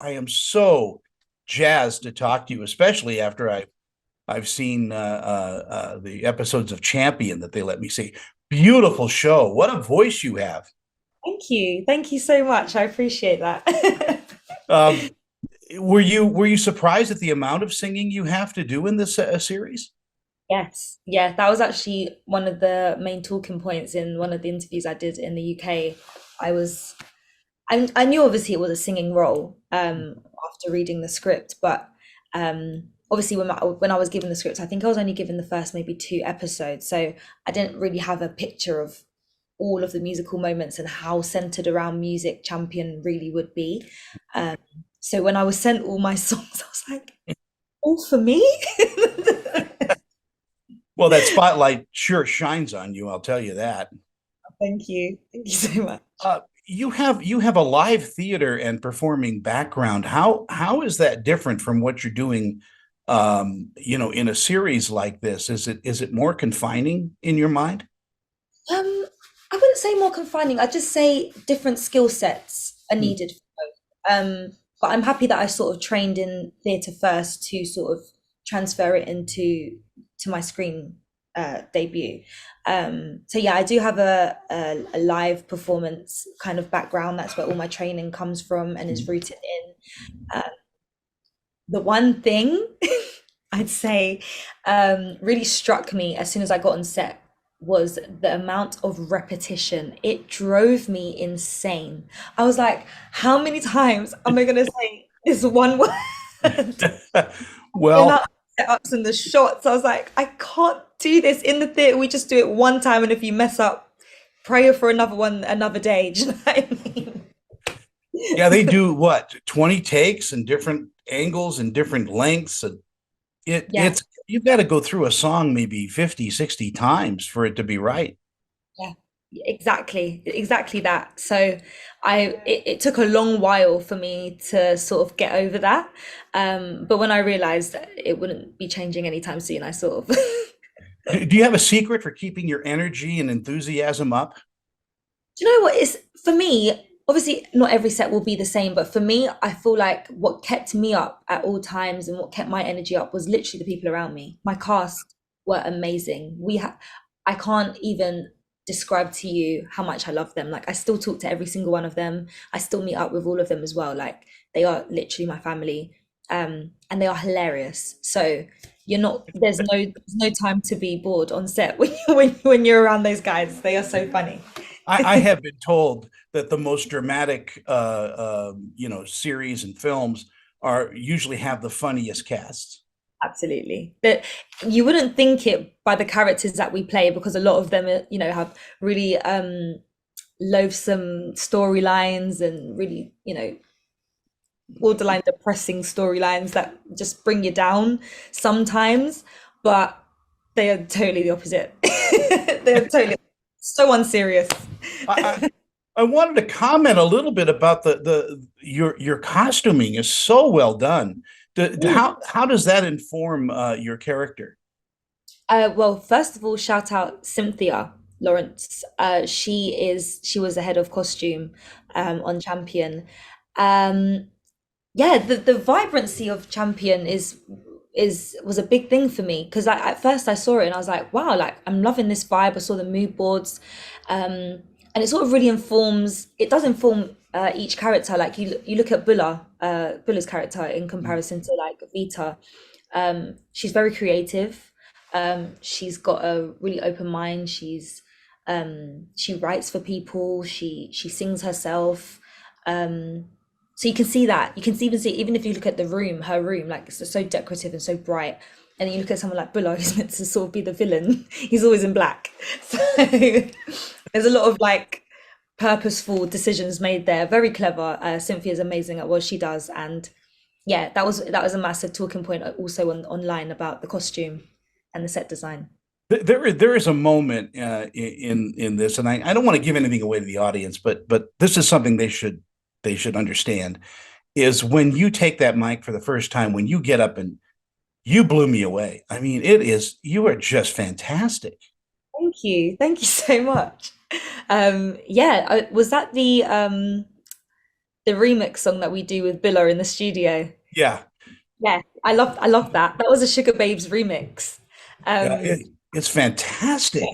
I am so jazzed to talk to you, especially after I've seen the episodes of Champion that they let me see. Beautiful show. What a voice you have. Thank you. Thank you so much. I appreciate that. Um, were you surprised at the amount of singing you have to do in this series? Yes. Yeah, that was actually one of the main talking points in one of the interviews I did in the UK. I was I knew obviously it was a singing role after reading the script, but obviously when I was given the script, I think I was only given the first maybe two episodes, so I didn't really have a picture of all of the musical moments and how centered around music Champion really would be. Um, so when I was sent all my songs, I was like, all for me? Well, that spotlight sure shines on you, I'll tell you that. Thank you. Thank you so much. You have a live theater and performing background. How is that different from what you're doing, in a series like this? Is it more confining in your mind? I wouldn't say more confining. I'd just say different skill sets are Hmm. needed for both. But I'm happy that I sort of trained in theatre first to sort of transfer it to my screen debut. So yeah, I do have a live performance kind of background. That's where all my training comes from and is rooted in. Uh, the one thing I'd say really struck me as soon as I got on set was the amount of repetition. It drove me insane. I was like, how many times am I going to say this one word? The Well, amount of setups and the shots, I was like, I can't do this in the theater. We just do it one time, and if you mess up, pray for another one another day. Do you know what I mean? yeah, they do what, 20 takes and different angles and different lengths. And Yeah. it's you've got to go through a song maybe 50, 60 times for it to be right. Yeah, exactly that. So it took a long while for me to sort of get over that. But when I realized that it wouldn't be changing anytime soon, I sort of Do you have a secret for keeping your energy and enthusiasm up? Do you know what is for me? Obviously, not every set will be the same, but for me, I feel like what kept me up at all times and what kept my energy up was literally the people around me. My cast were amazing. I can't even describe to you how much I love them. Like, I still talk to every single one of them. I still meet up with all of them as well. Like, they are literally my family, and they are hilarious. So there's no time to be bored on set when you're around those guys. They are so funny. I have been told that the most dramatic, series and films are usually have the funniest casts. Absolutely. That you wouldn't think it by the characters that we play because a lot of them, have really loathsome storylines and really, borderline depressing storylines that just bring you down sometimes, but they are totally the opposite. They're totally so unserious. I, I wanted to comment a little bit about the your costuming is so well done. How does that inform your character? Well, first of all, shout out Cynthia Lawrence. She was the head of costume on Champion. Um, yeah, the vibrancy of Champion is was a big thing for me because at first I saw it and I was like, wow, like I'm loving this vibe. I saw the mood boards, and it sort of really informs. It does inform each character. Like you look at Bulla's character in comparison to like Vita. She's very creative. She's got a really open mind. She writes for people. She sings herself. So you can see that. You can even see, even if you look at her room, like it's so decorative and so bright. And then you look at someone like Bulla, who's meant to sort of be the villain. He's always in black. So there's a lot of like purposeful decisions made there. Very clever. Cynthia's amazing at what she does, and yeah, that was a massive talking point also online about the costume and the set design. There is a moment in this, and I don't want to give anything away to the audience, but this is something they should understand is when you take that mic for the first time, when you get up and you blew me away. I mean, you are just fantastic. Thank you so much. Yeah, was that the the remix song that we do with Billa in the studio. Yeah, Yeah, I love that. That was a Sugar Babes remix. yeah, Um, it's fantastic.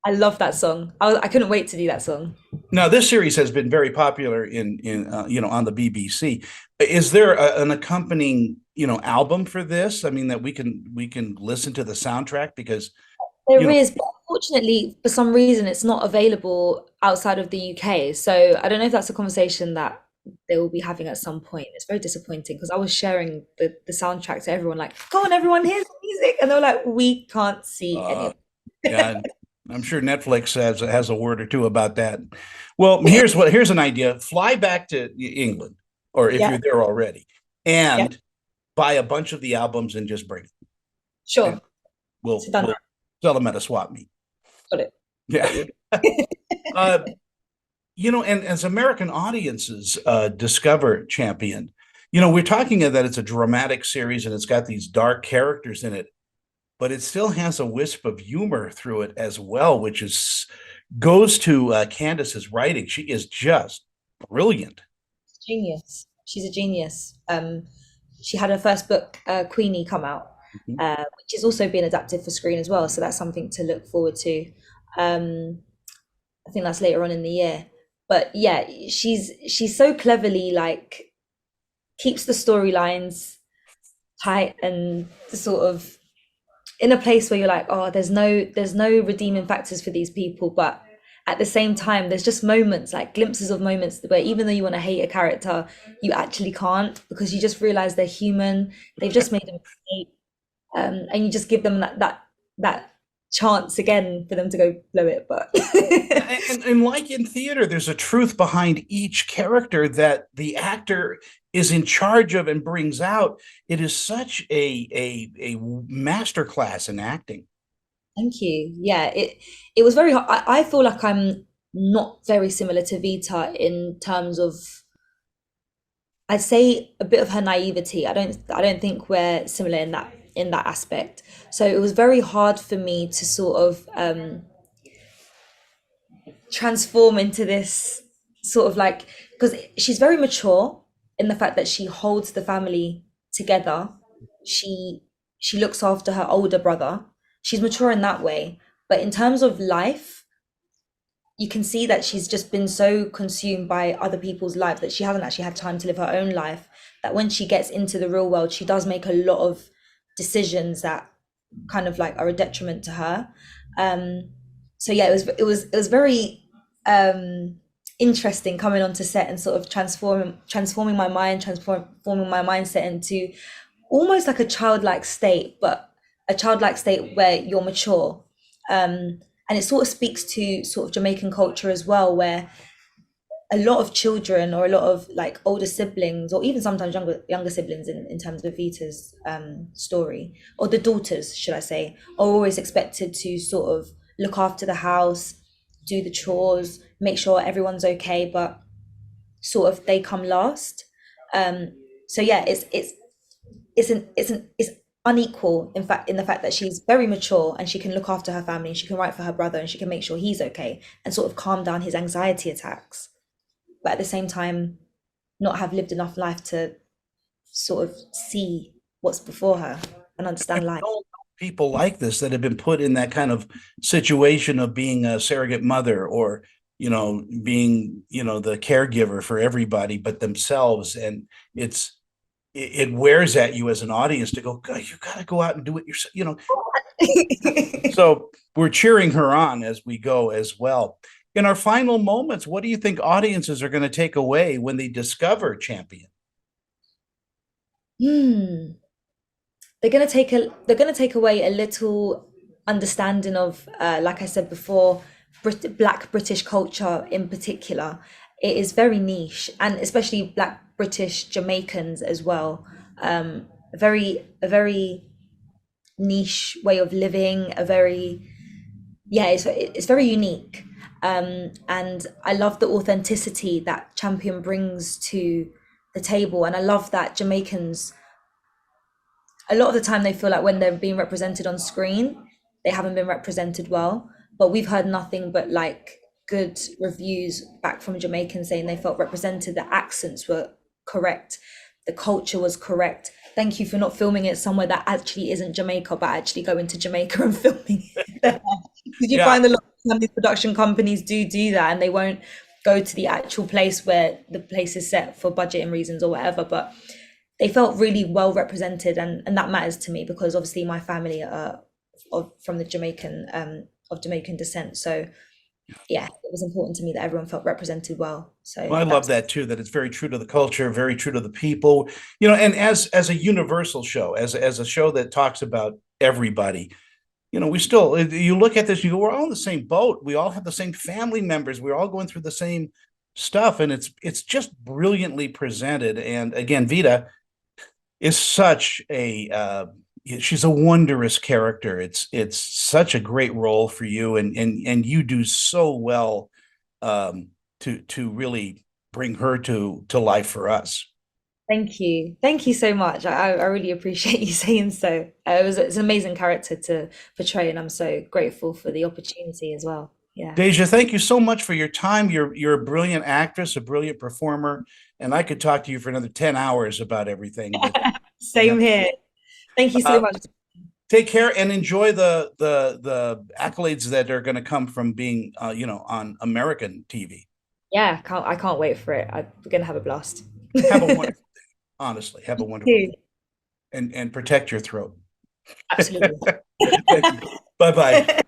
I love that song. I couldn't wait to do that song. Now, this series has been very popular on the BBC. Is there an accompanying album for this? I mean, that we can listen to the soundtrack because There you know is, but unfortunately, for some reason, it's not available outside of the UK. So I don't know if that's a conversation that they will be having at some point. It's very disappointing because I was sharing the soundtrack to everyone, like, "Come on, everyone, here's the music," and they were like, "We can't see any uh, of yeah, and I'm sure Netflix has a word or two about that. Well, here's an idea: fly back to England, or if you're Yeah, there already, yeah, and buy a bunch of the albums and just bring it, and sure. we'll So done. we'll sell them at a swap meet. Got it. Yeah. Got you. Uh, and as American audiences discover Champion, we're talking that it's a dramatic series and it's got these dark characters in it, but it still has a wisp of humor through it as well, which is goes to Candace's writing. She is just brilliant. Genius. She's a genius. She had her first book, Queenie, come out, Mhm. which is also being adapted for screen as well. So that's something to look forward to. Um, I think that's later on in the year. But yeah, she's so cleverly like keeps the storylines tight and sort of in a place where you're like, oh, there's no redeeming factors for these people, but at the same time, there's just moments, like glimpses of moments where even though you want to hate a character, you actually can't because you just realize they're human. They've just made a mistake, and you just give them that chance again for them to go blow it. But And like in theater, there's a truth behind each character that the actor is in charge of and brings out. It is such a masterclass in acting. thank you. Yeah, it was very hard. I feel like I'm not very similar to Vita in terms of I'd say a bit of her naivety. I don't think we're similar in that aspect. So it was very hard for me to sort of transform into this sort of like because she's very mature in the fact that she holds the family together. She she looks after her older brother. She's mature in that way. But in terms of life, you can see that she's just been so consumed by other people's lives that she hasn't actually had time to live her own life. That when she gets into the real world, she does make a lot of decisions that kind of like are a detriment to her. Um, so yeah, it was very um, interesting coming onto set and sort of transforming my mind, transforming my mindset into almost like a childlike state, but a childlike state where you're mature. And it sort of speaks to sort of Jamaican culture as well, where a lot of children or a lot of like older siblings, or even sometimes younger siblings in terms of Vita's story, or the daughters, should I say, are always expected to sort of look after the house, do the chores, make sure everyone's okay, but sort of they come last. Um, so yeah, it's unequal in fact in the fact that she's very mature and she can look after her family and she can write for her brother and she can make sure he's okay and sort of calm down his anxiety attacks, but at the same time not have lived enough life to sort of see what's before her and understand life. People like this that have been put in that kind of situation of being a surrogate mother or being the caregiver for everybody but themselves, and it wears at you as an audience to go, God, you got to go out and do it yourself. So we're cheering her on as we go as well. In our final moments, what do you think audiences are going to take away when they discover Champion? Hmm. They're gonna take away a little understanding of like I said before, Black British culture in particular. It is very niche, and especially Black British Jamaicans as well. A very niche way of living, a very yeah, it's very unique. And I love the authenticity that Champion brings to the table, and I love that Jamaicans a lot of the time they feel like when they're being represented on screen, they haven't been represented well. But we've heard nothing but like good reviews back from Jamaicans saying they felt represented, the accents were correct, the culture was correct. Thank you for not filming it somewhere that actually isn't Jamaica, but actually going to Jamaica and filming it there. Because you Yeah. find a lot of time these production companies do that, and they won't go to the actual place where the place is set for budgeting reasons or whatever. But they felt really well represented, and that matters to me because obviously my family are from the Jamaican descent. So yeah, it was important to me that everyone felt represented well. Well, So I love that's that too, that it's very true to the culture, very true to the people, and as a universal show, as a show that talks about everybody, we still, you look at this, you go, we're all in the same boat. We all have the same family members. We're all going through the same stuff. And it's just brilliantly presented. And again, Vita is such she's a wondrous character. It's such a great role for you, and you do so well um, to really bring her to life for us. thank you so much. I really appreciate you saying so. It's an amazing character to portray, and I'm so grateful for the opportunity as well. Yeah, Deja, thank you so much for your time. You're a brilliant actress, a brilliant performer, and I could talk to you for another 10 hours about everything, but same here. Thank you so uh, much. take care and enjoy the accolades that are going to come from being on American TV. Yeah, I can't wait for it. We're gonna have a blast. Have a wonderful, honestly, have a wonderful You day, and protect your throat. absolutely. Thank you. Bye bye.